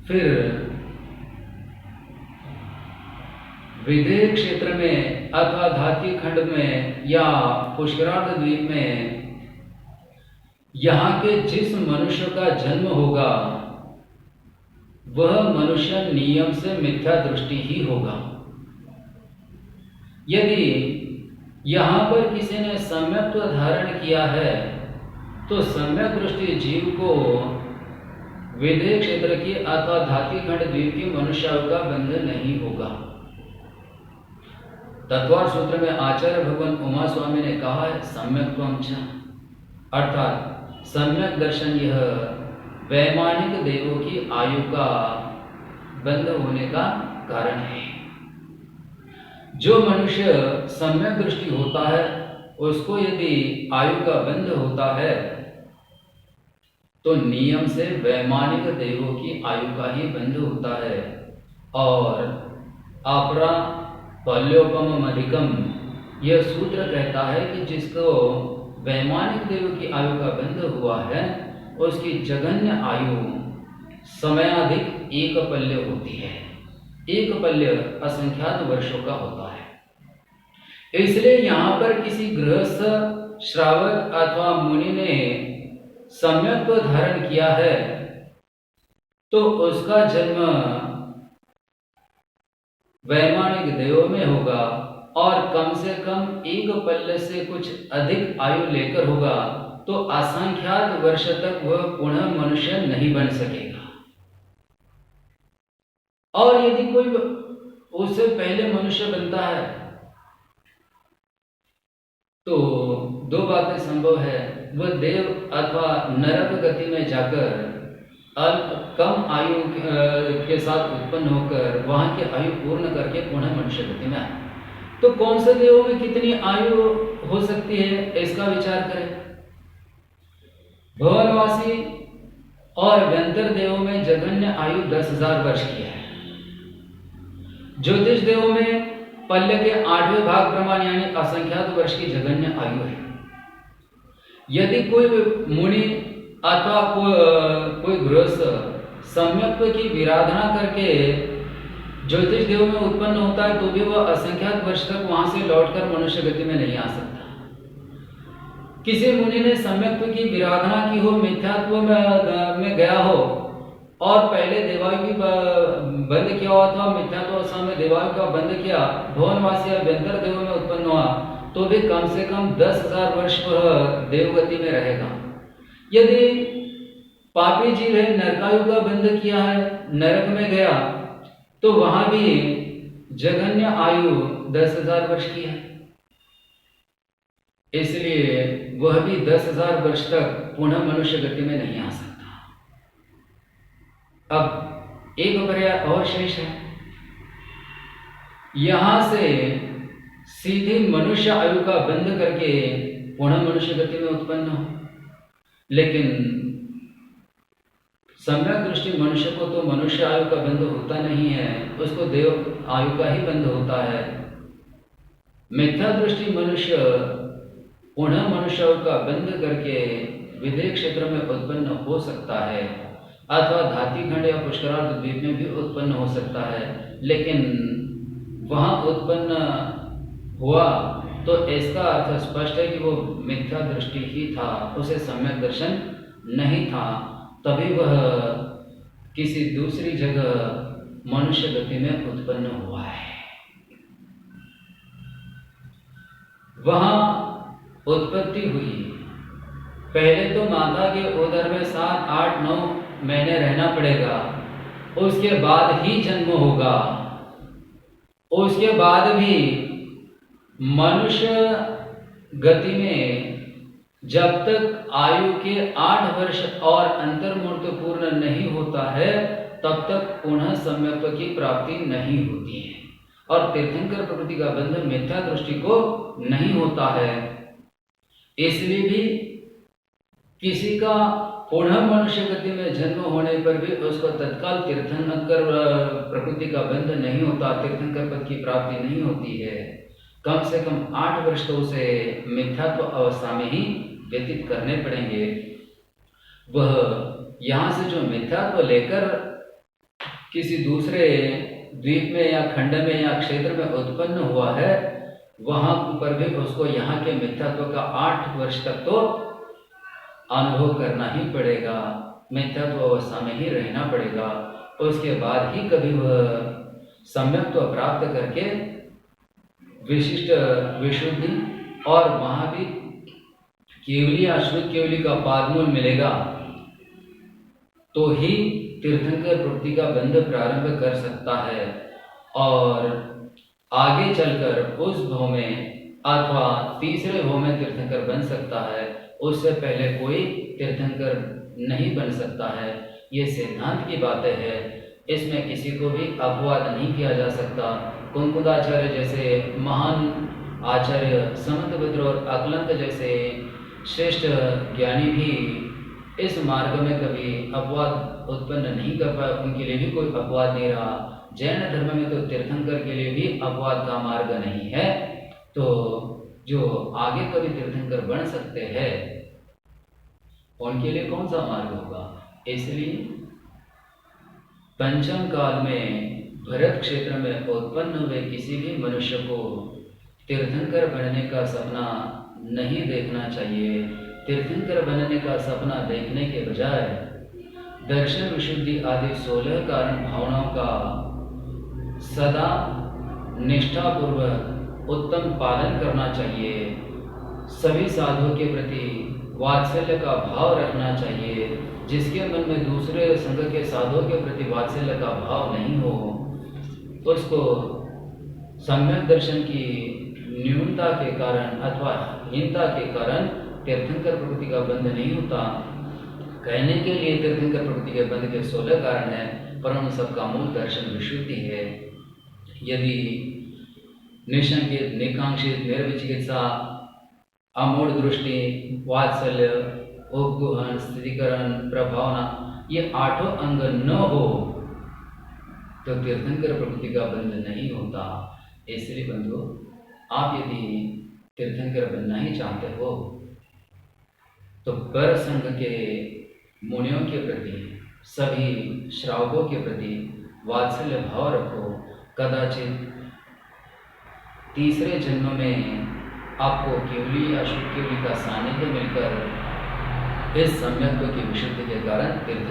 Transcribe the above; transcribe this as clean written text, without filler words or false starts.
फिर विदेह क्षेत्र में अथवा धाती खंड में या पुष्करार्ध द्वीप में यहाँ के जिस मनुष्य का जन्म होगा वह मनुष्य नियम से मिथ्या दृष्टि ही होगा। यदि यहाँ पर किसी ने सम्यक्त्व धारण किया है तो सम्यक दृष्टि जीव को विदेह क्षेत्र की अथवा धाती खंड द्वीप की मनुष्यायु का बंधन नहीं होगा। तत्वार सूत्र में आचार्य भगवान उमा स्वामी ने कहा है सम्यक्त्वम च, अर्थात सम्यक दर्शन यह वैमानिक देवों की आयु का बंध होने का कारण है। जो मनुष्य सम्यक दृष्टि होता है उसको यदि आयु का बंध होता है तो नियम से वैमानिक देवों की आयु का ही बंध होता है। और अपरा पल्योपम अधिकम यह सूत्र कहता है कि जिसको वैमानिक देवों की आयु का बंध हुआ है उसकी जघन्य आयु समयाधिक एक पल्य होती है। एक पल्य असंख्यात वर्षों का होता है। इसलिए यहाँ पर किसी गृहस्थ श्रावक अथवा मुनि ने सम्यक्त्व धारण किया है तो उसका जन्म वैमानिक देवों में होगा और कम से कम एक पल्ले से कुछ अधिक आयु लेकर होगा तो असंख्यात वर्ष तक वह पुनः मनुष्य नहीं बन सकेगा। और यदि कोई उससे पहले मनुष्य बनता है तो दो बातें संभव है, वह देव अथवा नरक गति में जाकर कम आयु के साथ उत्पन्न होकर वहां की आयु पूर्ण करके पुनः मनुष्य गति में आए। तो कौन से देवों में कितनी आयु हो सकती है इसका विचार करें। भुवनवासी और व्यंतर देवों में जघन्य आयु 10,000 वर्ष की है। ज्योतिष देवों में पल्य के 8वें भाग प्रमाण यानी असंख्यात वर्ष की जघन्य आयु है। यदि कोई मुनि अथवा कोई गृहस्थ सम्यक्त्व की विराधना करके ज्योतिष देव में उत्पन्न होता है तो भी वह असंख्यात वर्ष तक वहां से लौटकर मनुष्य गति में नहीं आ सकता। किसी मुनि ने सम्यक्त्व की विराधना की हो, मिथ्यात्व में गया हो और पहले देवायु की बंद किया हुआ था, मिथ्यात्व अवस्था में देवायु का बंद किया, भुवनवासी या व्यंतर देवों में उत्पन्न हुआ तो भी कम से कम 10,000 वर्ष वह देवगति में रहेगा। यदि पापी जीव है, नरकायु का बंध किया है, नरक में गया तो वहां भी जघन्य आयु 10,000 वर्ष की है। इसलिए वह भी 10,000 वर्ष तक पुनः मनुष्य गति में नहीं आ सकता। अब एक पर्याय और शेष है, यहां से सीधे मनुष्य आयु का बंध करके पुनः मनुष्य गति में उत्पन्न हो, लेकिन सम्यक दृष्टि मनुष्य को तो मनुष्य आयु का बंध होता नहीं है, उसको देव आयु का ही बंध होता है। मिथ्या दृष्टि मनुष्य पुनः मनुष्य आयु का बंध करके विदेह क्षेत्र में उत्पन्न हो सकता है अथवा धातीखंड या पुष्करार्ध द्वीप में भी उत्पन्न हो सकता है, लेकिन वहां उत्पन्न हुआ तो इसका अर्थ स्पष्ट है कि वो मिथ्या दृष्टि ही था, उसे सम्यक दर्शन नहीं था, तभी वह किसी दूसरी जगह मनुष्य गति में उत्पन्न हुआ है। वहां उत्पत्ति हुई, पहले तो माता के उदर में 7, 8, 9 महीने रहना पड़ेगा, उसके बाद ही जन्म होगा, उसके बाद भी मनुष्य गति में जब तक आयु के 8 वर्ष और अंतर्मूर्त पूर्ण नहीं होता है तब तक पुनः सम्यक्त्व की प्राप्ति नहीं होती है और तीर्थंकर प्रकृति का बंधन मिथ्या दृष्टि को नहीं होता है। इसलिए भी किसी का पुनः मनुष्य गति में जन्म होने पर भी उसको तत्काल तीर्थंकर प्रकृति का बंध नहीं होता, तीर्थंकर पद की प्राप्ति नहीं होती है। कम से कम 8 वर्ष तो उसे मिथ्यात्व अवस्था में ही व्यतीत करने पड़ेंगे। वह यहाँ से जो मिथ्यात्व लेकर किसी दूसरे द्वीप में या खंड में या क्षेत्र में उत्पन्न हुआ है, वहां पर भी उसको यहाँ के मिथ्यात्व का 8 वर्ष तक तो अनुभव करना ही पड़ेगा, मिथ्यात्व अवस्था में ही रहना पड़ेगा। उसके बाद ही कभी वह सम्यक्त्व प्राप्त करके विशिष्ट विशुद्धि और वहां भी केवली अशुद्ध केवली का पादमूल मिलेगा, तो ही तीर्थंकर प्रवृत्ति का बंध प्रारंभ कर सकता है। और आगे चलकर उस भाव में अथवा तीसरे भाव में तीर्थंकर बन सकता है, उससे पहले कोई तीर्थंकर नहीं बन सकता है। ये सिद्धांत की बातें है, इसमें किसी को भी अपवाद नहीं किया जा सकता। कुंकुदाचार्य जैसे महान आचार्य, समंतभद्र और अकलंक जैसे श्रेष्ठ ज्ञानी भी इस मार्ग में कभी अपवाद उत्पन्न नहीं कर पाए, उनके लिए भी कोई अपवाद नहीं रहा। जैन धर्म में तो तीर्थंकर के लिए भी अपवाद का मार्ग नहीं है, तो जो आगे कभी तीर्थंकर बन सकते हैं उनके लिए कौन सा मार्ग होगा। इसलिए पंचम काल में भरत क्षेत्र में उत्पन्न हुए किसी भी मनुष्य को तीर्थंकर बनने का सपना नहीं देखना चाहिए। तीर्थंकर बनने का सपना देखने के बजाय दर्शन विशुद्धि आदि 16 कारण भावनाओं का सदा निष्ठापूर्वक उत्तम पालन करना चाहिए। सभी साधुओं के प्रति वात्सल्य का भाव रखना चाहिए। जिसके मन में दूसरे संघ के साधुओं के प्रति वात्सल्य का भाव नहीं हो, उसको सम्यक दर्शन की न्यूनता के कारण अथवा हीनता के कारण तीर्थंकर प्रवृत्ति का बंध नहीं होता। कहने के लिए तीर्थंकर प्रवृत्ति के बंध के 16 कारण है, पर उन सबका मूल दर्शन विशुद्धि है। यदि निशंकित, निकांक्षित, निर्विचिकित्सा, अमूढ़ दृष्टि, वात्सल्य, उपगुहन, स्थितिकरण, प्रभावना, ये 8 अंग न हो तो तीर्थंकर प्रवृत्ति का बंध नहीं होता। इसलिए बंधु, आप यदि तीर्थंकर बनना ही चाहते हो तो पर संघ के मुनियों के प्रति, सभी श्रावकों के प्रति वात्सल्य भाव रखो। कदाचित तीसरे जन्म में आपको केवली या शुद्ध केवली का सानिध्य मिलकर इस सम्यक्त्व की विशुद्धि के कारण तीर्थ